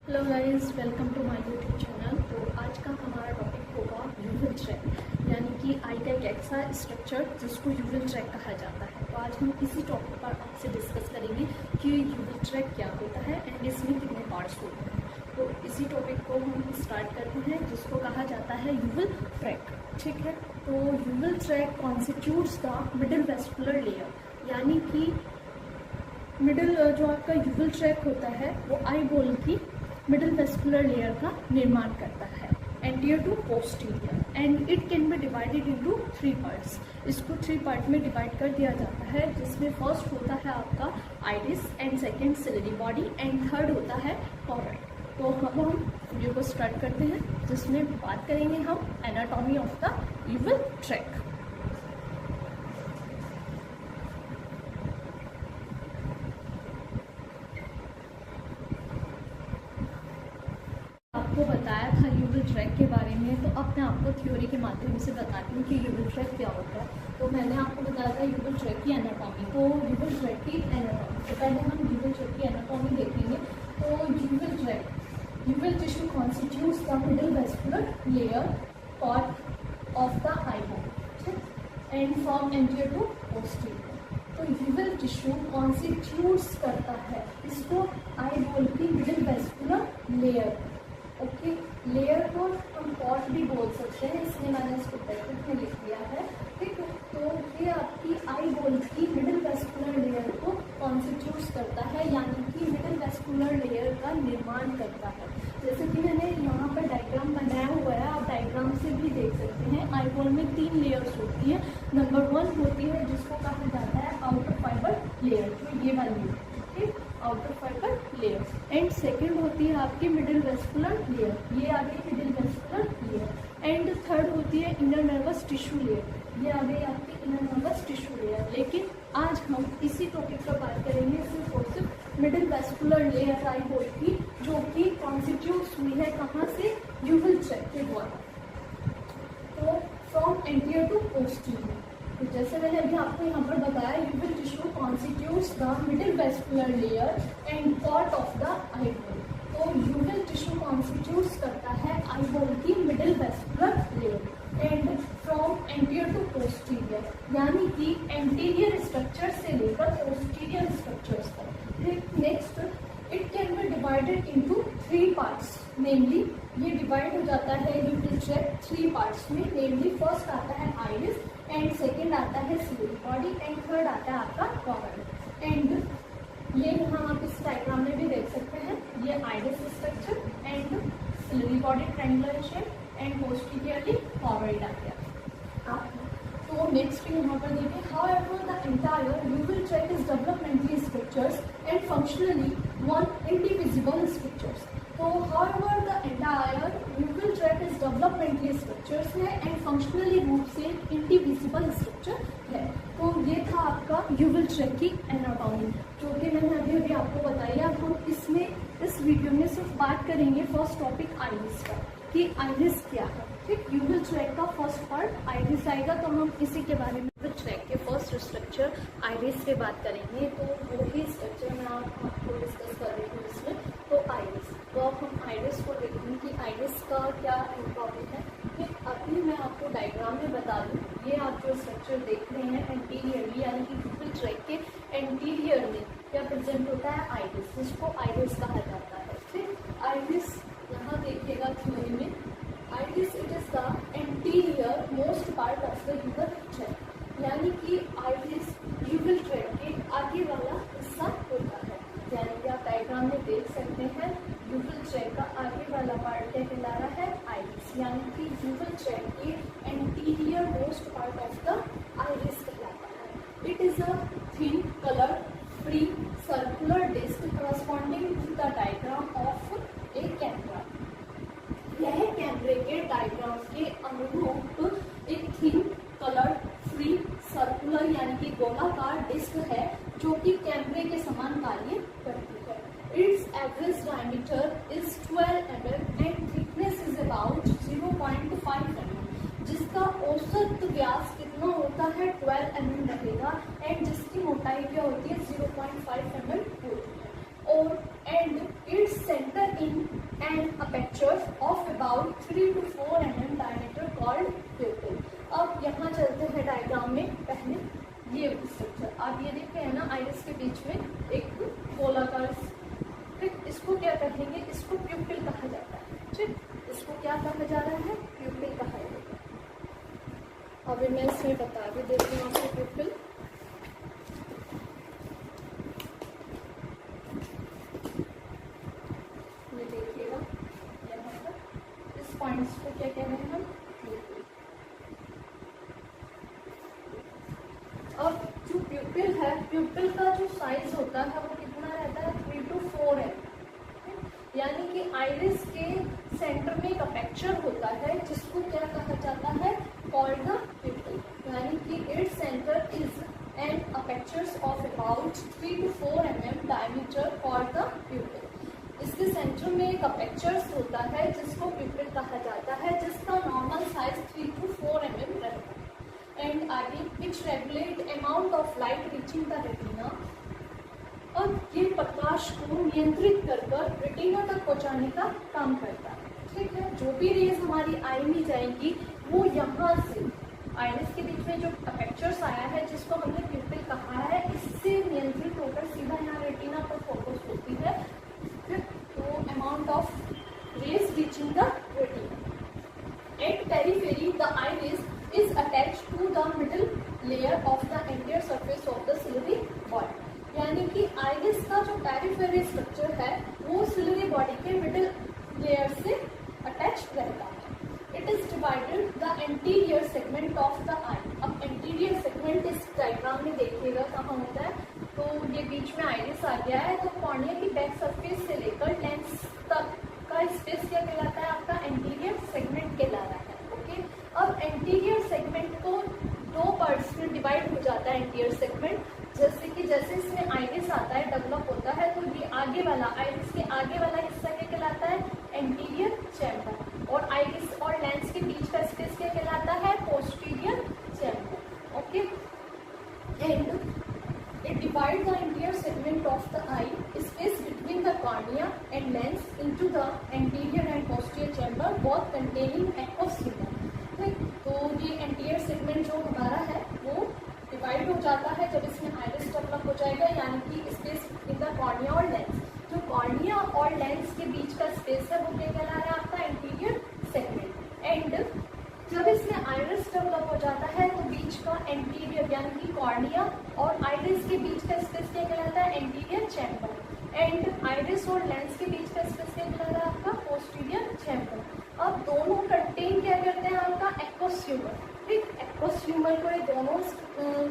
Hello guys, welcome to my YouTube channel. तो आज का हमारा टॉपिक होगा यूवल ट्रैक, यानी कि आई का एक ऐसा स्ट्रक्चर जिसको यूवल ट्रैक कहा जाता है। तो आज हम इसी टॉपिक पर आपसे डिस्कस करेंगे कि यूवल ट्रैक क्या होता है एंड इसमें कितने पार्ट्स होते हैं। तो इसी टॉपिक को हम स्टार्ट करते हैं, जिसको कहा जाता है यूवल ट्रैक। ठीक है, तो uveal track constitutes the middle vascular layer, यानी कि मिडिल जो आपका यूवल ट्रैक होता है वो आई बोल की मिडिल वेस्कुलर लेयर का निर्माण करता है, anterior to posterior, and it can be divided into 3 parts. इसको 3 पार्ट में डिवाइड कर दिया जाता है, जिसमें फर्स्ट होता है आपका iris, and second ciliary body, and third होता है कॉर्ड। तो अब हम वीडियो को स्टार्ट करते हैं, जिसमें बात करेंगे हम anatomy of the Yuval track. आपको बताया था यूवल ट्रैक के बारे में, तो अब मैं आपको थ्योरी के माध्यम से बताती हूँ कि यूवल ट्रैक क्या होता है। तो मैंने आपको बताया था यूवल ट्रैक की एनाटॉमी। तो यूवल ट्रैक की एनाटॉमी, तो पहले हम यूवल ट्रैक की एनाटॉमी देखेंगे। तो uveal tissue constitutes the middle vascular layer part of the eye bone and from anterior to posterior. तो यूवल टिश्यू कॉन्स्टिट्यूट्स करता है इसको आई बोन की middle vascular layer. Okay, layer को हम पॉट भी बोल सकते हैं, इसलिए मैंने इसको ब्रैकेट में लिख दिया है। ठीक है, तो ये आपकी आई बोल की मिडिल वेस्कुलर लेयर को कॉन्स्टिट्यूट्स करता है, यानी कि मिडिल वेस्कुलर लेयर का निर्माण करता है। जैसे कि मैंने यहाँ पर डायग्राम बनाया हुआ है, आप डायग्राम से भी देख सकते हैं। आई बोल में 3 लेयर्स होती है। नंबर 1 होती है जिसको कहा जाता है आउटर फाइबर लेयर, तो ये वाली होती है outer fibre layer, and second होती है आपकी मिडिल वेस्कुलर लेयर, ये आ गई middle vascular layer, and third होती है इनर नर्वस टिश्यू लेयर, ये आ गई आपकी इनर नर्वस टिश्यू लेयर। लेकिन आज हम इसी टॉपिक पर बात करेंगे सिर्फ और सिर्फ मिडिल वेस्कुलर लेयर आई बोल की, जो कि कॉन्स्टिट्यूट हुई है कहाँ से, यूवल ट्रैक के द्वारा। तो फ्रॉम एंटीरियर टू पोस्टीरियर, तो जैसे मैंने अभी आपको यहाँ पर बताया, uveal tissue constitutes the middle vascular layer and part of the eyeball. तो यूवल टिश्यू कॉन्स्टिट्यूट्स करता है आई बोल की middle vascular layer and from anterior to posterior, यानी कि एंटीरियर स्ट्रक्चर से लेकर पोस्टीरियर स्ट्रक्चर्स तक। Next, it can be divided into 3 parts, namely ये डिवाइड हो जाता है यूवल ट्रैक 3 पार्ट्स में। नेमली फर्स्ट आता है आइरिस, एंड सेकेंड आता है सिलरी बॉडी, एंड थर्ड आता है आपका कॉर्ड। एंड ये यहाँ आप इस डायग्राम में भी देख सकते हैं, ये iris structure and ciliary body triangular shape, and posteriorly forward आ गया। तो नेक्स्ट यहाँ पर देखिए, however the entire uveal tract is developmentally structures and functionally one indivisible structures. तो however the entire uveal tract is developmentally structures है and functionally रूप से इंडिविजिबल स्ट्रक्चर है। तो ये था आपका यूवल ट्रैक की एनाटॉमी, जो कि मैंने अभी अभी आपको बताई। अब हम इस वीडियो में सिर्फ बात करेंगे फर्स्ट टॉपिक आइरिस का, कि आइरिस क्या है। ठीक, यूवल ट्रैक का फर्स्ट पार्ट आइरिस आएगा, तो हम इसी के बारे में यूवल ट्रैक के फर्स्ट स्ट्रक्चर आइरिस पे बात करेंगे। तो वो ही स्ट्रक्चर मैं आपको डिस्कस कर रही हूँ इसमें। तो आइरिस, तो अब हम आइरिस को देखेंगे कि आइरिस का क्या एनाटॉमी है। फिर अभी मैं आपको डायग्राम में बता दूँ, ये आप जो स्ट्रक्चर देख रहे हैं एंटीरियरली, यानी कि यूवल ट्रैक के एंटीरियर में क्या प्रेजेंट होता है, आइरिस, जिसको आइरिस कहा जाता है। फिर आइरिस यहाँ देखिएगा थ्योरी में, iris it is the anterior most part of the Yuval track, यानी कि आइरिस यूवल ट्रैक के आगे वाला हिस्सा होता है। यानी कि आप डायग्राम में देख सकते हैं, यूवल ट्रैक का आगे वाला पार्ट क्या कहला रहा है, आइरिस, यानी कि यूवल ट्रैक के anterior most part of the iris कहलाता है। It is a thin colour free circular disc corresponding to the diagram of a camera. यह कैमरे के डायग्राम के अनुरूप एक थिन कलर फ्री सर्कुलर यानी कि गोलाकार डिस्क है, जो कि कैमरे के समान कार्य करती है। It's average diameter is 12 mm and thickness is about 0.5 mm, जिसका औसत व्यास कितना होता है, 12 mm रहेगा, एंड जिसकी मोटाई क्या होती है, 0.5 mm होती है। और एंड इट्स सेंटर इन है ना आइरिस के बीच में एक गोलाकार, ठीक, इसको क्या कहेंगे, इसको प्यूपिल कहा जाता है। ठीक, इसको क्या कहा जा रहा है, प्यूपिल कहा जाता है। अभी मैं इसमें बता भी देती हूँ आपको प्यूपिल। ये देखिएगा यहाँ पर इस पॉइंट्स को क्या कह रहे हैं हम, प्यूपिल। और जो प्यूपिल है, प्यूपिल का जो साइज होता है वो कितना रहता है, 3 to 4 है। यानी कि आइरिस के सेंटर में एक अपेक्चर होता है जिसको क्या कहा जाता है, कॉल्ड द प्यूपिल। यानी कि its centre is an apertures of about 3 to 4 mm diameter called the pupil. इसके सेंटर में एक अपेक्चर्स होता है जिसको प्यूपिल कहा जाता है, जिसका नॉर्मल साइज 3 to 4 mm रहता है। एंड आगे विच regulate amount of light reaching the retina. अब ये प्रकाश को नियंत्रित कर रेटिना तक पहुंचाने का काम करता है। ठीक है, जो भी रेज हमारी आई में जाएंगी वो यहाँ से आइरिस के बीच में जो अपेक्चर्स आया है जिसको हमने प्यूपिल कहा है, इससे नियंत्रित होकर सीधा यहाँ रेटिना पर फोकस होती है। तो amount of rays reaching the retina. At periphery the iris is attached to the middle layer of the anterior surface of the ciliary body। यानी कि आइरिस का जो पेरिफेरी स्ट्रक्चर है वो सिलरी बॉडी के मिडिल लेयर से attached रहता है। It is divided the anterior segment of the eye. अब एंटीरियर सेगमेंट इस डायग्राम में देखिएगा कहाँ होता है, तो ये बीच में आइरिस आ गया है, तो कॉर्निया की बैक सरफेस से लेकर लेंस तक का स्पेस क्या कहलाता है, आपका एंटीरियर सेगमेंट कहला रहा है। ओके, अब एंटीरियर सेगमेंट को 2 पार्ट्स में डिवाइड हो जाता है। एंटीरियर सेगमेंट जैसे कि जैसे इसमें आइरिस आता है, डेवलप होता है, तो ये आगे वाला आइरिस के आगे वाला हिस्सा क्या कहलाता है, एंटीरियर चैम्बर। और आइरिस और लेंस के बीच का स्पेस क्या कहलाता है, posterior chamber. Okay, and it divide the anterior segment of the eye, space between the cornea and lens into the anterior and posterior chamber, both containing aqueous humor। ठीक, तो ये anterior segment जो हमारा है वो डिवाइड हो जाता है जब इसमें आइरिस डेवलप हो जाएगा, यानी कि स्पेस इन द कॉर्निया और लेंस। जो कॉर्निया और लेंस के बीच का स्पेस है वो क्या कहला रहा है, आपका एंटीरियर सेगमेंट। एंड जब इसमें आइरिस डेवलप हो जाता है तो बीच का एंटीरियर यानी कि कॉर्निया और आइरिस के बीच का स्पेस क्या कहलाता है, एंटीरियर चैम्बर। एंड आइरिस और लेंस के बीच का स्पेस क्या कहलाता है, आपका पोस्टीरियर चैम्बर। अब दोनों कंटेन क्या करते हैं, आपका एक्वस ह्यूमर। ठीक, एक्वस ह्यूमर को ये दोनों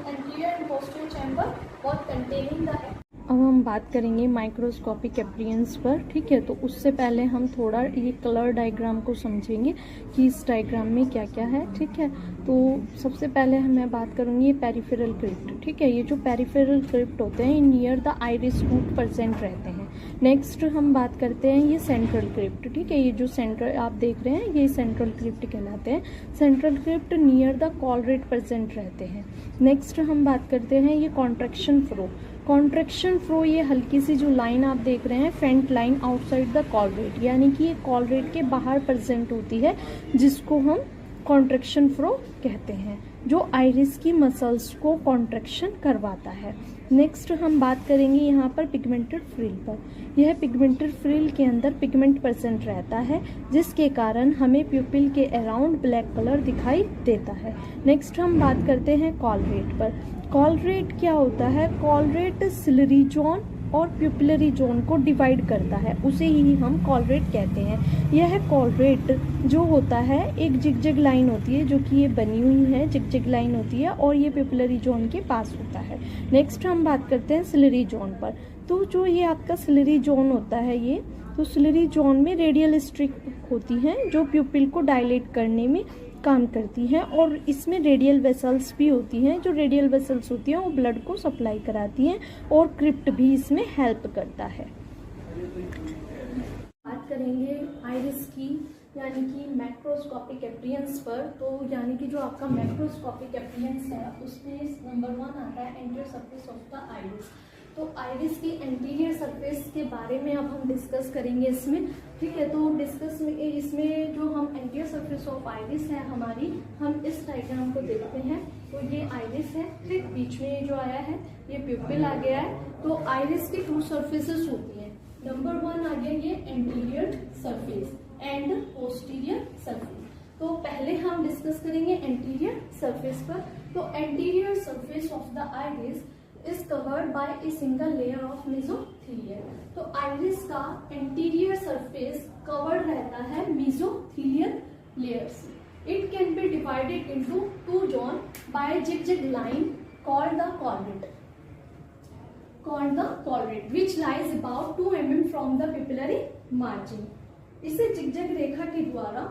एंटीरियर एंड पोस्टीरियर चैम्बर और कंटेनिंग द। अब हम बात करेंगे माइक्रोस्कोपिक एप्रियंस पर। ठीक है, तो उससे पहले हम थोड़ा ये कलर डायग्राम को समझेंगे कि इस डायग्राम में क्या क्या है। ठीक है, तो सबसे पहले मैं बात करूँगी ये पेरिफेरल क्रिप्ट। ठीक है, ये जो पेरिफेरल क्रिप्ट होते हैं near the iris root present रहते हैं। नेक्स्ट हम बात करते हैं ये सेंट्रल क्रिप्ट। ठीक है, ये जो सेंट्रल आप देख रहे हैं ये सेंट्रल क्रिप्ट कहलाते हैं। Central crypt near the call rate present रहते हैं। नेक्स्ट हम बात करते हैं ये कॉन्ट्रैक्शन फ्लो। कॉन्ट्रैक्शन फ्लो ये हल्की सी जो लाइन आप देख रहे हैं front line outside the collarette, यानी कि ये कॉलरेट के बाहर प्रेजेंट होती है, जिसको हम कॉन्ट्रैक्शन फ्लो कहते हैं, जो आइरिस की मसल्स को कॉन्ट्रैक्शन करवाता है। नेक्स्ट हम बात करेंगे यहाँ पर पिगमेंटेड फ्रिल पर। यह पिगमेंटेड फ्रिल के अंदर पिगमेंट प्रेजेंट रहता है, जिसके कारण हमें प्यूपिल के अराउंड ब्लैक कलर दिखाई देता है। नेक्स्ट हम बात करते हैं कॉलरेट पर। कॉलरेट क्या होता है, कॉलरेट सिलरी जोन और प्यूपिलरी जोन को डिवाइड करता है, उसे ही हम कॉलरेट कहते हैं। यह कॉलरेट जो होता है एक जिगजैग लाइन होती है जो कि ये बनी हुई है, जिगजैग लाइन होती है और ये प्यूपिलरी जोन के पास होता है। नेक्स्ट हम बात करते हैं सिलरी जोन पर। तो जो ये आपका सिलरी जोन होता है ये, तो सिलरी जोन में रेडियल स्ट्रिप होती हैं जो प्यूपिल को डायलेट करने में काम करती हैं, और इसमें रेडियल वेसल्स भी होती हैं। जो रेडियल वेसल्स होती हैं वो ब्लड को सप्लाई कराती हैं, और क्रिप्ट भी इसमें हेल्प करता है। बात करेंगे आइरिस की यानी कि मैक्रोस्कोपिक एप्रियंस पर। तो यानी कि जो आपका मैक्रोस्कोपिक एप्रियंस है उसमें नंबर 1 आता है anterior surface of the iris. तो आइरिस की एंटीरियर सरफेस के बारे में अब हम डिस्कस करेंगे इसमें। ठीक है, तो डिस्कस में इसमें जो हम एंटीरियर सरफेस ऑफ आइरिस है हमारी, हम इस डायग्राम को देखते हैं। तो ये आइरिस है, ठीक, बीच में ये जो आया है ये प्यूपिल आ गया है। तो आइरिस की टू सरफेसेस होती हैं। नंबर 1 आ गया ये anterior surface and posterior surface. तो पहले हम डिस्कस करेंगे एंटीरियर सरफेस पर। तो anterior surface of the iris is covered by a single layer of mesothelial. तो आइरिस का एंटीरियर सरफेस कवर्ड रहता है मेसोथीलियर लेयर से। It can be divided into two zones by a zigzag line called the chordate, which lies about 2 mm from the pupillary margin. इसे zigzag रेखा के द्वारा,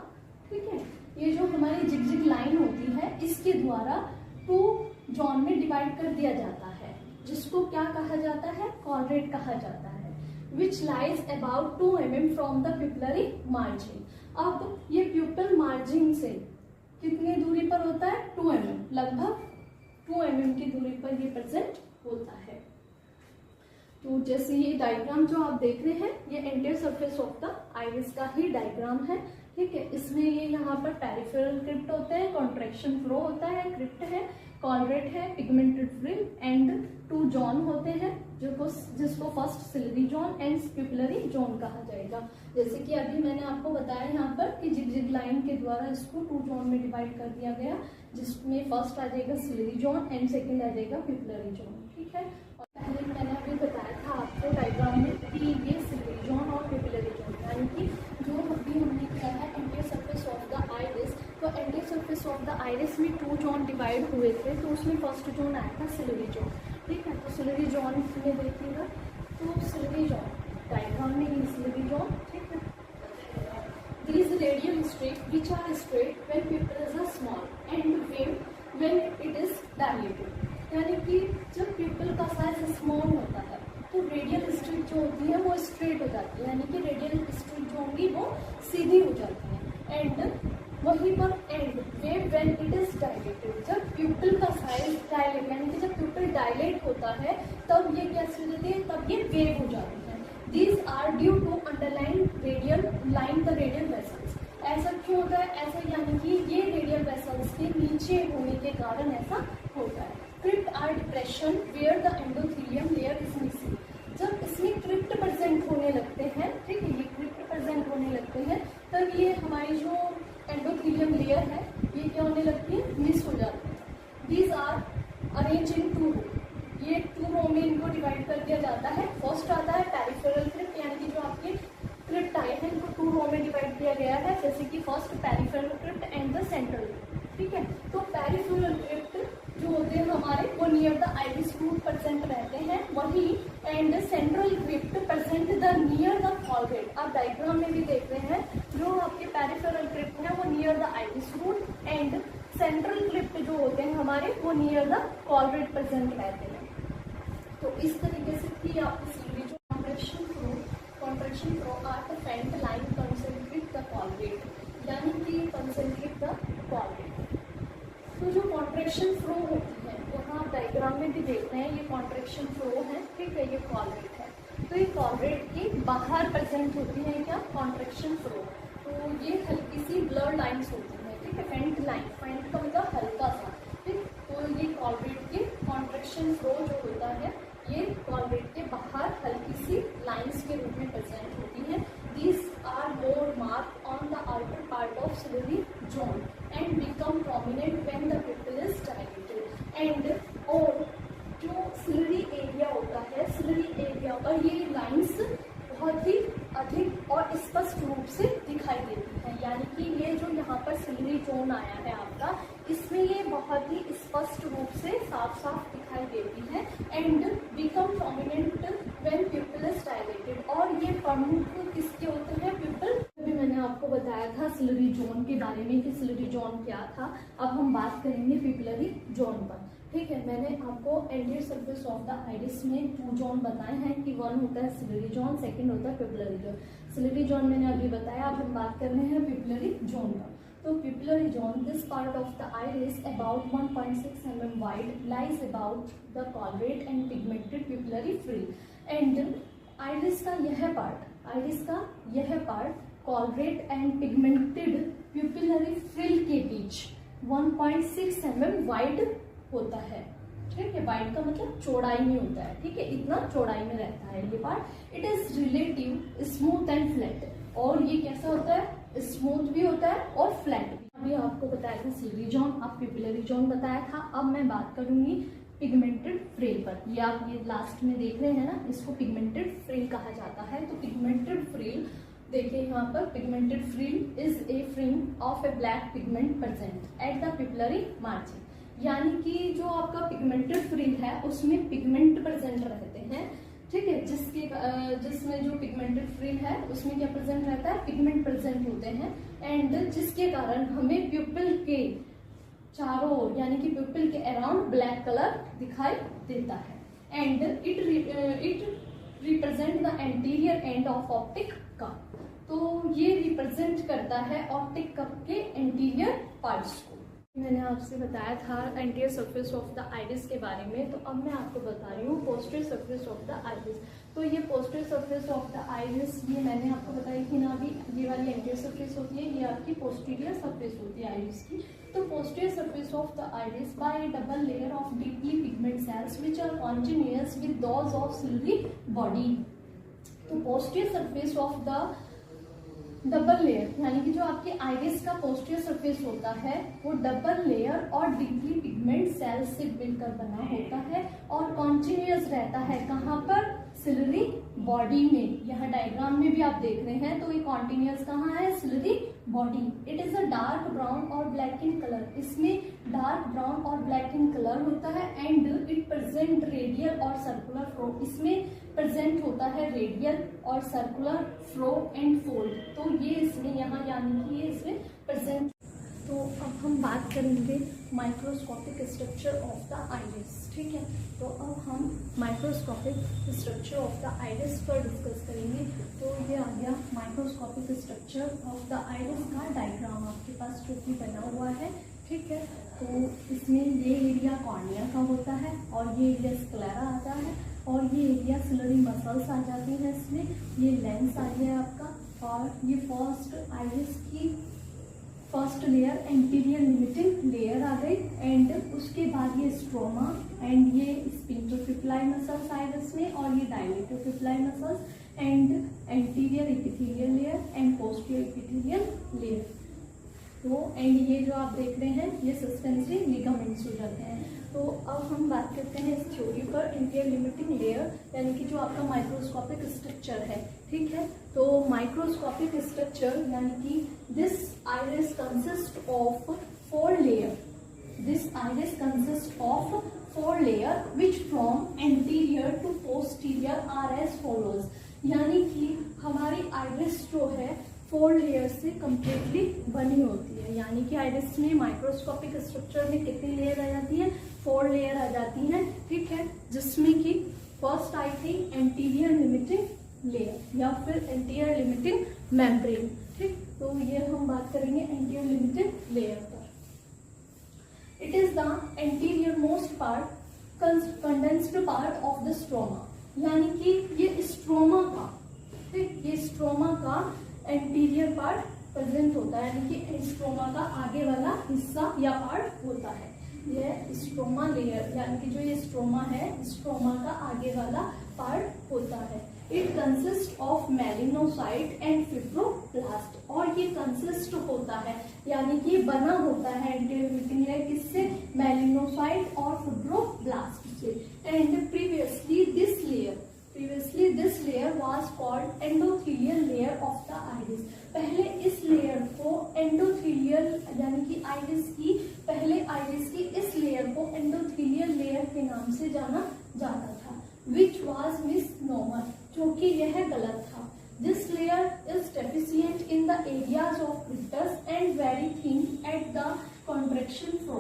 ठीक है, ये जो हमारी जिगजैग लाइन होती है इसके द्वारा 2 जोन में डिवाइड कर दिया जाता है, जिसको क्या कहा जाता है, कॉर्डेट कहा जाता है। Which lies about 2 mm from the pupillary margin. अब ये प्यूपल मार्जिन से कितनी दूरी पर होता है, 2 mm, लगभग 2 mm की दूरी पर ये प्रेजेंट होता है। तो जैसे ये डायग्राम जो आप देख रहे हैं ये anterior surface of the iris का ही डायग्राम है, ठीक है। इसमें ये यहाँ पर पेरिफेरल क्रिप्ट होते हैं, कॉन्ट्रैक्शन फ्लो होता है, क्रिप्ट है, कॉलरेट है, पिगमेंटेड फ्रिल एंड 2 जोन होते हैं जिसको first ciliary zone and pupillary zone कहा जाएगा। जैसे कि अभी मैंने आपको बताया यहाँ पर कि जिगजैग लाइन के द्वारा इसको 2 जोन में डिवाइड कर दिया गया, जिसमें फर्स्ट आ जाएगा सिलरी जोन एंड सेकेंड आ जाएगा प्यूपिलरी जोन, ठीक है। और पहले मैंने अभी बताया था आपको डायग्राम में कि ये सिलरी जोन और प्यूपिलरी जोन, यानी कि जो अभी हमने किया है anterior surface of the iris, तो anterior surface of the iris में 2 जोन डिवाइड हुए थे। तो उसमें फर्स्ट जोन आया था सिलरी जोन, ठीक है। तो सिलरी जोन में देखिएगा, तो सिलरी जोन डायग्राम में ही सिलरी जोन, ठीक है। These radial streaks which are straight when pupils are small and wave when it is dilated. यानी कि जब प्यूपल का साइज स्मॉल होता है तो रेडियल स्ट्रिक जो होती है वो स्ट्रेट हो जाती है, यानी कि रेडियल स्ट्रिक जो होंगी वो सीधी हो जाती है। एंड वहीं पर and wave when it is dilated, जब प्यूपल का साइज डायलेट, यानी कि जब प्यूपल डायलेट होता है तब ये क्या चीज होती है, तब ये वेव हो जाती है। These are due to underlying radial line the radial vessels. ऐसा क्यों होता है, ऐसा यानी कि ये रेडियल वेसल्स के नीचे होने के कारण ऐसा होता है। Crypt are depression where the endothelium layer is missing. जब इसमें क्रिप्ट प्रेजेंट होने लगते हैं, ठीक है, ये क्रिप्ट प्रेजेंट होने लगते हैं, तब ये हमारी जो एंडोथेलियम लेयर है ये क्या होने लगती है, मिस हो जाती है। दीज आर अरेंज इन 2 रो, ये 2 रो में इनको डिवाइड कर दिया जाता है। फर्स्ट आता है पेरिफेरल क्रिप्ट, यानी कि जो आपके क्रिप्ट आए हैं इनको 2 रो में डिवाइड किया गया है, जैसे कि first peripheral crypt and the central crypt, ठीक है। तो पेरिफेरल क्रिप्ट जो होते हैं हमारे वो near the iris root present रहते हैं, वही and central crypt present the near the collarette. आप डायग्राम में भी देख रहे हैं जो आपके पेरिफेरल क्रिप्ट है वो near the iris root and central crypt जो होते हैं हमारे वो नियर द कॉलरेट प्रेजेंट रहते हैं। तो इस तरीके से कि आपकी सिलरी जो contraction flow are the front line concentrate the collarette, यानी कि कंसंट्रेट द कॉलरेट। तो जो कॉन्ट्रैक्शन फ्लो होती है यहाँ आप डायग्राम में भी देख रहे हैं, ये कॉन्ट्रैक्शन फ्लो है, ठीक है, ये कॉलरेट है। तो ये कॉलरेट की बाहर प्रेजेंट होती है क्या, कॉन्ट्रैक्शन फ्लो। तो ये हल्की सी ब्लर लाइन्स होती है, ठीक है, फ्रंट लाइन, फ्रंट का मतलब हल्का सा, ठीक। तो ये कॉलरेट की कॉन्ट्रैक्शन फ्लो जो होता है ये कॉलरेट के बाहर हल्की सी लाइंस के रूप में प्रेजेंट होती है। These are more mark on the outer part of ciliary zone and become prominent when the pupil is dilated. And और जो सिलरी एरिया होता है, सिलरी एरिया पर ये लाइंस बहुत ही अधिक और स्पष्ट रूप से दिखाई देती है, यानी कि ये जो यहाँ पर सिलरी जोन आया है आपका, इसमें ये बहुत ही स्पष्ट रूप से साफ साफ दिखाई देती है। And become prominent when pupil is dilated, और ये प्रमुख किसके होते हैं, प्यूपल। अभी मैंने आपको बताया था सिलरी जोन के बारे में कि सिलरी जोन क्या था। अब हम बात करेंगे प्यूपिलरी जोन पर, ठीक है। मैंने आपको anterior surface of the iris में 2 जोन बताए हैं कि 1 होता है सिलरी जोन, सेकंड होता है प्यूपिलरी जोन। सिलरी जोन मैंने अभी बताया, अब हम बात कर रहे हैं प्यूपिलरी जोन का। तो pupillary zone, this part of the iris about 1.6 mm wide lies about the call rate and pigmented pupillary frill. And iris का यह part call rate and pigmented pupillary frill के बीच 1.6 mm वाइड होता है। ठीक है, वाइड का मतलब चौड़ाई में होता है। ठीक है, इतना चौड़ाई में रहता है ये part. It is relative smooth and flat, और ये कैसा होता है, स्मूथ भी होता है और फ्लैट भी। अभी आपको बताया था सिलरी जोन, आप पिपिलरी जोन बताया था। अब मैं बात करूंगी पिगमेंटेड फ्रिल पर। ये आप ये लास्ट में देख रहे हैं ना, इसको पिगमेंटेड फ्रिल कहा जाता है। तो पिगमेंटेड फ्रिल देखिए यहाँ पर, pigmented frill is a fringe of a black pigment present at the pupillary margin. यानी कि जो आपका पिगमेंटेड फ्रिल है उसमें पिगमेंट प्रेजेंट रहते हैं। ठीक है, जिसमें जो पिगमेंटेड फ्रिल है उसमें क्या प्रेजेंट रहता है, पिगमेंट प्रेजेंट होते हैं। एंड जिसके कारण हमें प्यूपिल के चारों ओर यानी कि प्यूपिल के अराउंड ब्लैक कलर दिखाई देता है। And it represent the anterior end of optic cup. तो ये रिप्रेजेंट करता है ऑप्टिक कप के एंटीरियर पार्ट्स को। मैंने आपसे बताया था anterior surface of the iris के बारे में, तो अब मैं आपको बता रही हूँ posterior surface of the iris. तो ये posterior surface of the iris, ये मैंने आपको बताई थी ना, अभी ये वाली एंटीरियर सरफेस होती है, ये आपकी पोस्टीरियर सरफेस होती है आइरिस की। तो posterior surface of the iris by a double layer of deeply pigment cells which are continuous with those of ciliary body. तो posterior surface of the double layer यानी कि जो आपकी आइरिस का पोस्टीरियर सरफेस होता है वो डबल लेयर और डीपली पिगमेंट सेल्स से मिलकर बना होता है और कॉन्टिन्यूअस रहता है। कहाँ पर, सिलरी बॉडी में। यहाँ डायग्राम में भी आप देख रहे हैं, तो ये कॉन्टिन्यूअस कहाँ है, ciliary body. It is a dark brown और ब्लैक इन कलर, इसमें डार्क ब्राउन और ब्लैक इन कलर होता है। एंड इट प्रेजेंट रेडियल और सर्कुलर फ्लो, इसमें प्रेजेंट होता है रेडियल और सर्कुलर फ्लो एंड फोल्ड। तो ये इसमें यहाँ यानी कि ये इसमें प्रेजेंट। तो अब हम बात करेंगे microscopic structure of the iris. ठीक है, तो अब हम microscopic structure of the iris पर डिस्कस करेंगे। तो ये आ गया microscopic structure of the iris का डायग्राम आपके पास जो कि बना हुआ है। ठीक है, तो इसमें ये एरिया कॉर्निया का होता है और ये एरिया स्क्लेरा आता है और ये एरिया सिलरी मसल्स आ जाती हैं इसमें। ये लेंस आ गया आपका और ये फर्स्ट आइरिस की first layer anterior limiting layer आ गई। एंड उसके बाद ये स्ट्रोमा एंड ये स्पिंक्टोपिपलाई मसल्स आइरिस में और ये dilator pupillae muscles and anterior epithelial layer and posterior epithelial layer. तो एंड ये जो आप देख रहे हैं ये सस्पेंसरी लिगामेंट्स हो जाते हैं। तो अब हम बात करते हैं इस थ्योरी पर, एंटीरियर लिमिटिंग लेयर यानी कि जो आपका माइक्रोस्कोपिक स्ट्रक्चर है। ठीक है, तो माइक्रोस्कोपिक स्ट्रक्चर यानी कि this iris consist of 4 layer. This iris consist of 4 layer which from anterior to posterior are as follows. यानी कि हमारी आइरिस जो है 4 लेयर से कंप्लीटली बनी होती है। यानी कि आइरिस में माइक्रोस्कोपिक स्ट्रक्चर में कितनी लेयर आ जाती है, 4 लेयर आ जाती हैं। ठीक है, जिसमें कि फर्स्ट आई थी एंटीरियर लिमिटिंग लेयर या फिर एंटीरियर लिमिटिंग मेम्ब्रेन। ठीक, तो ये हम बात करेंगे एंटीरियर लिमिटिंग लेयर पर। It is the anterior most part condensed part of the stroma. यानी कि ये स्ट्रोमा का, ठीक, ये स्ट्रोमा का एंटीरियर पार्ट प्रेजेंट होता है। यानी कि स्ट्रोमा का आगे वाला हिस्सा या पार्ट होता है ये स्ट्रोमा लेयर। यानी कि जो ये स्ट्रोमा है, स्ट्रोमा का आगे वाला पार्ट होता है। It consist of melanocyte and fibroblast, और ये कंसिस्ट होता है यानी कि बना होता है एंटीरियर लिमिटिंग लेयर किससे, मेलिनोसाइट और फिब्रोब्लास्ट से। And previously this layer was called endothelial layer of the iris. पहले इस लेयर को एंडोथेलियल यानी कि आइरिस की पहले आइरिस की इस लेयर को एंडोथेलियल लेयर के नाम से जाना जाता था। विच वाज मिसनोमर, जो कि यह गलत था। This layer is deficient in the areas of crypts and very thin at the contraction flow.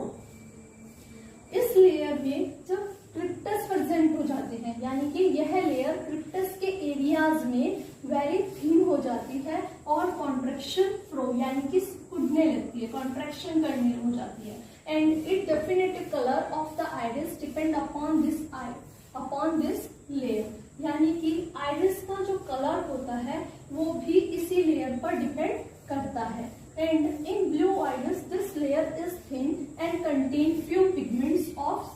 इस लेयर में जब क्रिप्टस प्रेजेंट हो जाते हैं यानी कि यह लेयर क्रिप्टस के एरियाज में वेरी थिन हो जाती है और कॉन्ट्रैक्शन फ्लो यानी कि कुदने लगती है, कॉन्ट्रैक्शन करने हो जाती है। And it definitive colour of the iris depend upon this layer. यानी कि आइरिस का जो कलर होता है वो भी इसी लेयर पर डिपेंड करता है। And in blue iris, this layer is thin and contain few pigments of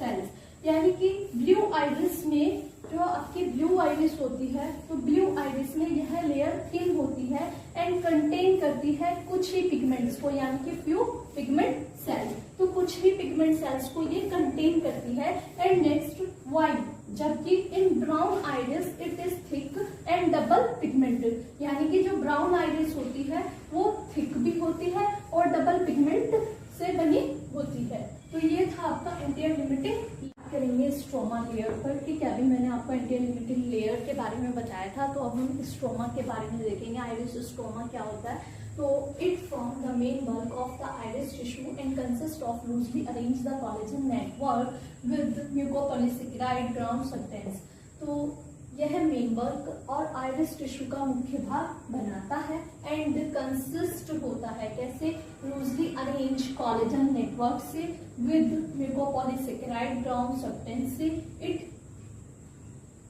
iris होती है तो ब्लू आइरिस में यह लेयर थिन होती है एंड कंटेन करती है कुछ ही पिगमेंट्स को, यानी कि फ्यू पिगमेंट सेल्स। तो कुछ ही पिगमेंट सेल्स को ये कंटेन करती है। एंड नेक्स्ट व्हाइट, जबकि इन brown iris it is thick and double pigmented, यानी कि जो ब्राउन आइरिस होती है वो थिक भी होती है और डबल पिगमेंट से बनी होती है। तो ये था आपका एंटीयर लिमिटिंग। करेंगे स्ट्रोमा लेयर पर, ठीक है। अभी मैंने आपको एंटीयर लिमिटिंग लेयर के बारे में बताया था, तो अब हम स्ट्रोमा के बारे में देखेंगे। आइरिस स्ट्रोमा क्या होता है? तो it from the main bulk of the iris tissue and consist of loosely arrange the collagen network with mucopolysaccharide ground substance. तो यह मेन बल्क और आइरिस टिश्यू का मुख्य भाग बनाता है एंड कंसिस्ट होता है कैसे? लूजली अरेंज कोलेजन नेटवर्क से विद म्यूकोपॉलीसेकेराइड ग्राउंड सब्सटेंस से।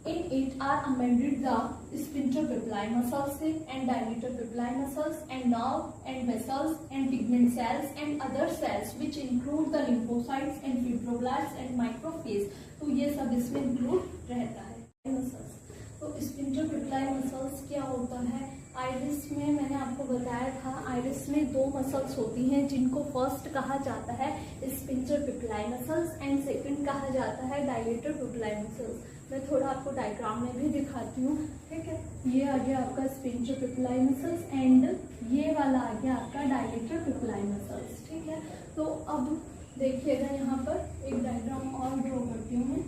In it are amended the sphincter papillae muscles and dilator papillae muscles and nerve and vessels and pigment cells and other cells which include the lymphocytes and fibroblasts and macrophages। तो ये सब इसमें include रहता है muscles. तो sphincter pupillae muscles क्या होता है? आइरिस में मैंने आपको बताया था, आइरिस में दो मसल्स होती हैं जिनको फर्स्ट कहा जाता है sphincter pupillae muscles and second कहा जाता है डायलेटर पेपिलाई मसल्स। मैं थोड़ा आपको डायग्राम में भी दिखाती हूँ, ठीक है। ये आ गया आपका स्फिंक्टर पेपिलाई मसल्स एंड ये वाला आ गया आपका डायलेटर पेपिलाई मसल्स, ठीक है। तो अब देखिएगा यहाँ पर एक डायग्राम और ड्रॉ करती हूँ मैं।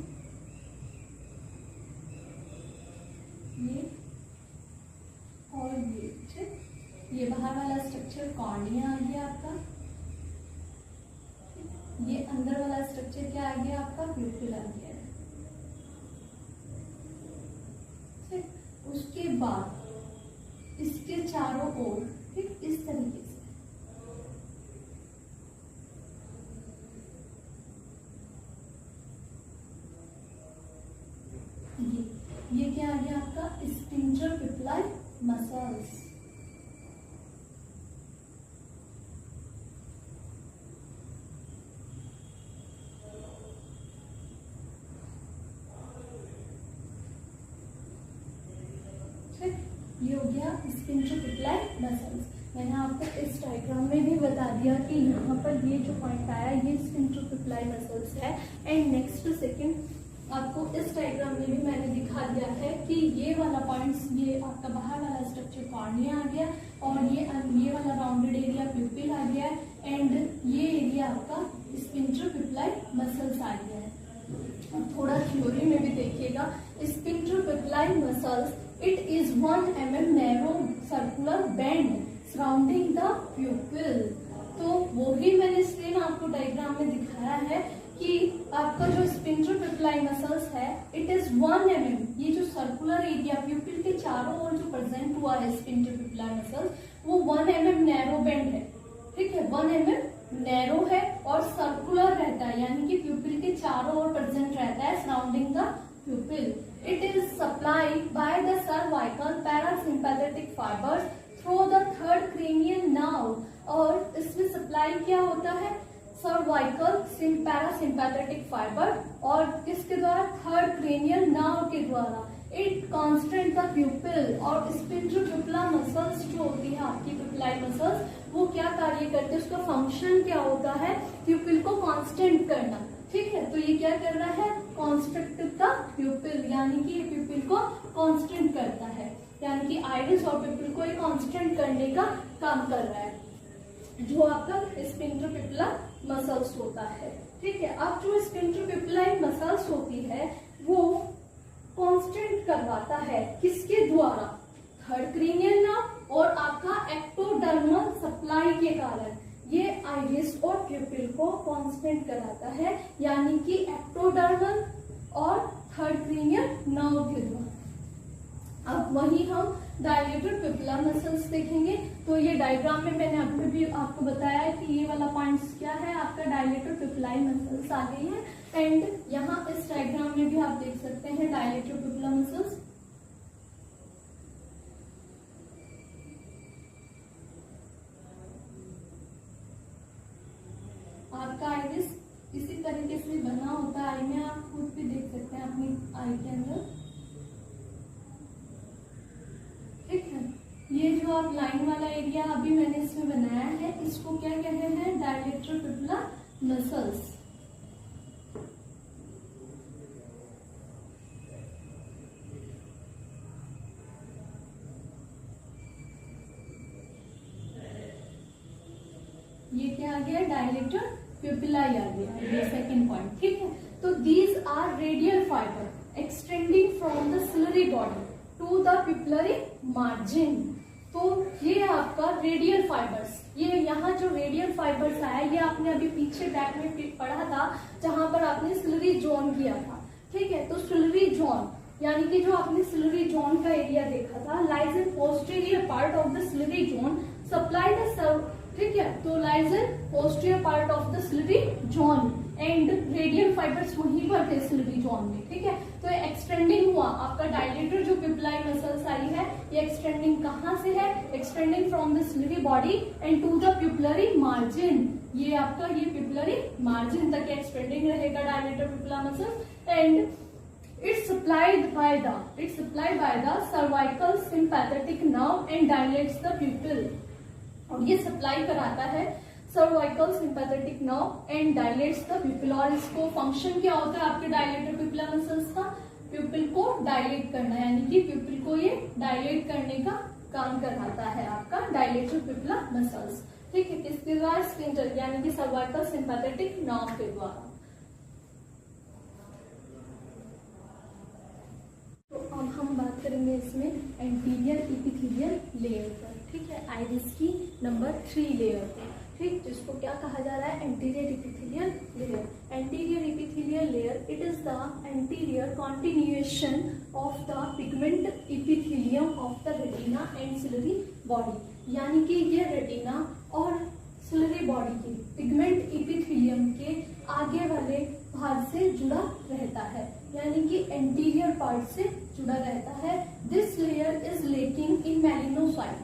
ये और ये, ठीक। ये बाहर वाला स्ट्रक्चर कॉर्निया आ गया आपका, ये अंदर वाला स्ट्रक्चर क्या आ गया आपका? प्यूपिल आ गया है। उसके बाद इसके चारों ओर, ठीक, इस तरीके से ये क्या आ गया आपका? Sphincter pupillae muscles. ये हो गया स्फिंक्टर पेपिलाई मसल्स। मैंने आपको इस डायग्राम में भी बता दिया कि यहाँ पर ये जो पॉइंट आया ये स्फिंक्टर पेपिलाई मसल्स है। एंड नेक्स्ट सेकंड आपको इस डायग्राम में भी मैंने दिखा दिया है कि ये वाला पॉइंट्स, ये आपका बाहर वाला स्ट्रक्चर कॉर्निया आ गया और ये वाला राउंडेड एरिया प्यूपिल आ गया एंड ये एरिया आपका स्फिंक्टर पेपिलाई मसल्स आ गया है। अब थोड़ा थ्योरी में भी देखिएगा, sphincter pupillae muscles it is 1 mm narrow circular band surrounding the pupil। तो वो ही मैंने स्क्रीन आपको डायग्राम में दिखाया है कि आपका जो स्फिंक्टर पेपिलाई मसल्स है इट इज 1 mm, ये जो सर्कुलर एरिया प्यूपिल के चारों ओर जो प्रेजेंट हुआ है स्फिंक्टर पेपिलाई मसल्स वो 1 mm नैरो बैंड है, ठीक है। 1 mm नैरो है और सर्कुलर रहता है, यानी कि प्यूपिल के चारों ओर प्रेजेंट रहता है surrounding the pupil। It is supplied by the cervical parasympathetic fibers through the third cranial nerve। और इसमें सप्लाई क्या होता है? सर्वाइकल पैरासिम्पैथेटिक फाइबर और किसके द्वारा? थर्ड क्रेनियल नर्व के द्वारा। It constant the प्यूपिल। और स्फिंक्टर पेपिला मसल्स जो होती है आपकी पेपिलाई मसल्स वो क्या कार्य करते हैं? उसका फंक्शन क्या होता है? प्यूपिल को कांस्टेंट करना, ठीक है। तो ये क्या कर रहा है? कॉन्स्ट्रक्ट द प्यूपिल, यानी कि ये प्यूपिल को कांस्टेंट करता है, यानी कि आइरिस और प्यूपिल को ये कांस्टेंट करने का काम कर रहा है, जो आपका स्फिंक्टर पेपिला मसल्स होता है, ठीक है। अब जो स्फिंक्टर पेपिलाई मसल्स होती है वो कांस्टेंट करवाता है किसके द्वारा? थर्ड क्रेनियल नर्व और आपका एक्टोडर्मल सप्लाई के कारण ये आइरिस और प्यूपिल को कांस्टेंट कराता है, यानी कि एक्टोडर्मल और थर्ड क्रेनियल नर्व के द्वारा। अब वही हम डायलेटर पेपिला मसल्स देखेंगे। तो ये डायग्राम में मैंने अभी भी आपको बताया है कि ये वाला पॉइंट्स क्या है आपका? डायलेटर पेपिलाई मसल्स आ गई है। एंड यहाँ इस डायग्राम में भी आप देख सकते हैं डायलेटर पेपिला मसल्स। आपका आइरिस इसी तरीके से बना होता है, आई में आप खुद भी देख सकते हैं अपनी आई के अंदर। जो आप लाइन वाला एरिया अभी मैंने इसमें बनाया है, इसको क्या कहते हैं, डायलेटर पिपला मसल्स। ये क्या आ गया, डायलेटर प्यूपिलाई आ गया, ये सेकंड पॉइंट, ठीक है। तो these are radial fibre extending from the ciliary body to the pupillary margin. तो ये आपका रेडियल फाइबर्स, ये यहाँ जो रेडियल फाइबर्स आया, ये आपने अभी पीछे बैक में पढ़ा था जहां पर आपने सिलरी जोन किया था, ठीक है। तो सिलरी जोन यानी कि जो आपने सिलरी जोन का एरिया देखा था, lies in posterior part of the ciliary zone supply the serve, ठीक है। तो lies in posterior part of the ciliary zone and radial fibres वहीं पर थे सिलरी जोन में, ठीक है। तो ये एक्सटेंडिंग हुआ आपका डायलेटर जो पिपलाई मसल्स आई है, ये एक्सटेंडिंग कहाँ से है, extending from the ciliary body and to the pupillary margin. ये आपका ये प्यूपिलरी मार्जिन तक एक्सटेंडिंग रहेगा dilator pupillae muscles and it's supplied by the cervical sympathetic nerve and dilates the pupil। और ये सप्लाई कराता है cervical sympathetic nerve and dilates the प्यूपिल। और इसको फंक्शन क्या होता है आपके डायलेटर पिपला मसल्स का, प्यूपिल को डायलेट करना, यानी कि प्यूपिल को ये डायलेट करने का काम कराता है आपका डायलेटर पिपला मसल्स, ठीक है। किसके द्वारा, स्फिंक्टर यानी कि सर्वाइकल सिंपैथेटिक नर्व के द्वारा। तो अब हम बात करेंगे इसमें एंटीरियर एपिथेलियल लेयर पर, ठीक है, आइरिस की नंबर 3 लेयर पर, ठीक, जिसको क्या कहा जा रहा है, anterior epithelial layer. Anterior epithelial layer, it is the anterior continuation of the pigment epithelium of the retina and ciliary body. यानी कि ये रेटिना और सिलरी बॉडी के पिगमेंट एपिथेलियम के आगे वाले भाग से जुड़ा रहता है, यानी कि एंटीरियर पार्ट से जुड़ा रहता है। दिस लेयर इज लेकिंग इन मेलिनोसाइट,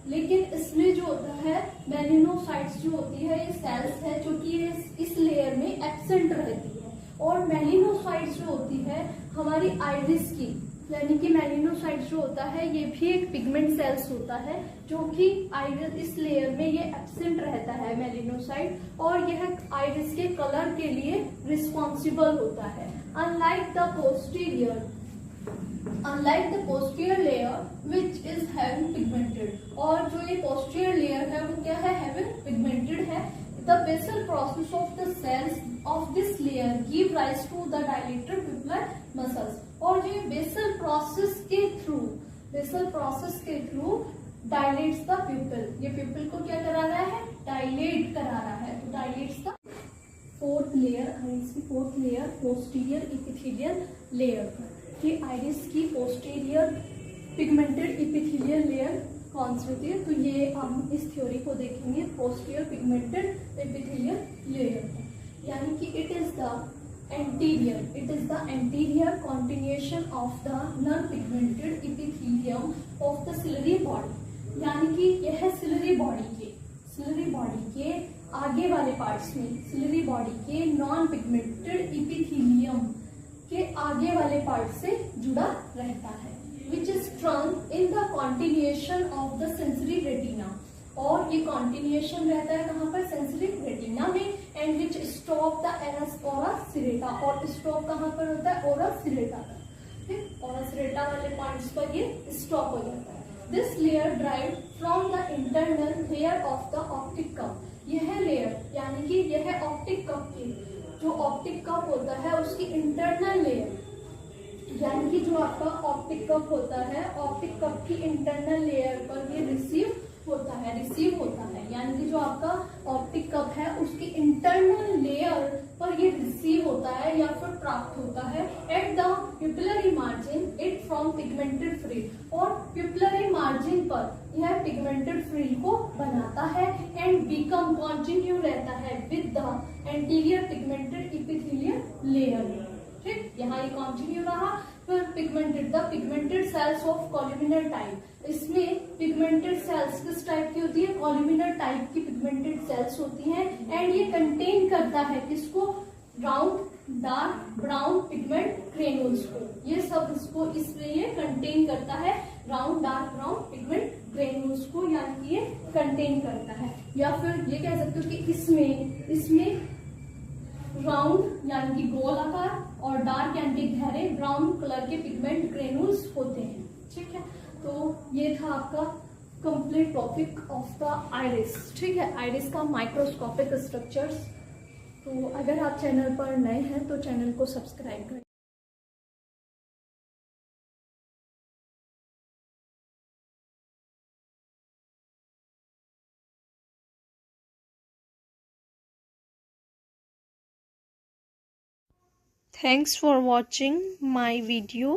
लेकिन इसमें जो होता है मेलिनोसाइट्स जो होती है, ये सेल्स है जो कि इस लेयर में एब्सेंट रहती है। और मेलिनोसाइट्स जो होती है हमारी आइरिस की, यानी कि मेलिनोसाइट्स जो होता है ये भी एक पिगमेंट सेल्स होता है जो कि आइरिस इस लेयर में ये एब्सेंट रहता है मेलिनोसाइट, और यह आइरिस के कलर के लिए रिस्पॉन्सिबल होता है। Unlike the posterior layer which is having pigmented, और जो ये पोस्टीरियर लेयर है वो क्या है, हैविंग पिगमेंटेड है। The basal process of the cells of this layer give rise to the dilator pupillar muscles। और जो बेसल प्रोसेस के थ्रू डायलेट्स द प्यूपिल, ये प्यूपिल को क्या करा रहा है, डायलेट करा रहा है। तो dilates the fourth layer, iris की fourth layer posterior epithelial layer, ये आइरिस की पोस्टीरियर पिगमेंटेड एपिथेलियल लेयर कौन सी होती है, तो ये हम इस थ्योरी को देखेंगे पोस्टीरियर पिगमेंटेड एपिथेलियल लेयर, यानी कि it is the anterior continuation of the non pigmented epithelium of the ciliary body. यानी कि यह सिलरी बॉडी के आगे वाले पार्ट्स में, सिलरी बॉडी के नॉन पिगमेंटेड एपिथेलियम के आगे वाले पार्ट से जुड़ा रहता है, which is trunk in the continuation of the sensory retina। और ये continuation रहता है कहाँ पर, sensory retina में, and which stop the ora serrata, और stop कहाँ पर होता है, ora serrata पर, ठीक, ora serrata वाले पॉइंट्स पर ये stop हो जाता है। This layer derived from the internal layer of the optic cup। यह लेयर यानी कि यह ऑप्टिक कप की, जो ऑप्टिक कप होता है उसकी इंटरनल लेयर, यानी कि जो आपका ऑप्टिक कप होता है, ऑप्टिक कप की इंटरनल लेयर पर ये रिसीव होता है, यानी कि जो आपका ऑप्टिक कप है उसकी इंटरनल लेयर पर ये रिसीव होता है या फिर प्राप्त होता है at the pupillary margin it from pigmented frill. और प्यूपिलरी मार्जिन पर यह पिगमेंटेड फ्रिल को बनाता है एंड बिकम कंटिन्यू रहता है with the anterior pigmented epithelial layer, ठीक, यहाँ ये कंटिन्यू रहा। फिर pigmented sales of columnar type, इसमें पिगमेंटेड सेल्स किस टाइप की होती है, कॉल्यूमिनर टाइप की पिगमेंटेड सेल्स होती हैं, एंड ये कंटेन करता है किसको, round dark brown pigment granules को, ये सब इसको इसमें ये कंटेन करता है, round dark brown pigment granules को यानी कि ये कंटेन करता है। या फिर ये कह सकते हो कि इसमें राउंड यानी कि गोल आकार और डार्क यानी कि गहरे ब्राउन कलर के पिगमेंट ग्रेन्यूल्स होते हैं। ठीक है, तो ये था आपका complete topic of the iris. ठीक है, आइरिस का माइक्रोस्कोपिक स्ट्रक्चर्स। तो अगर आप चैनल पर नए हैं तो चैनल को सब्सक्राइब करें। Thanks for watching my video.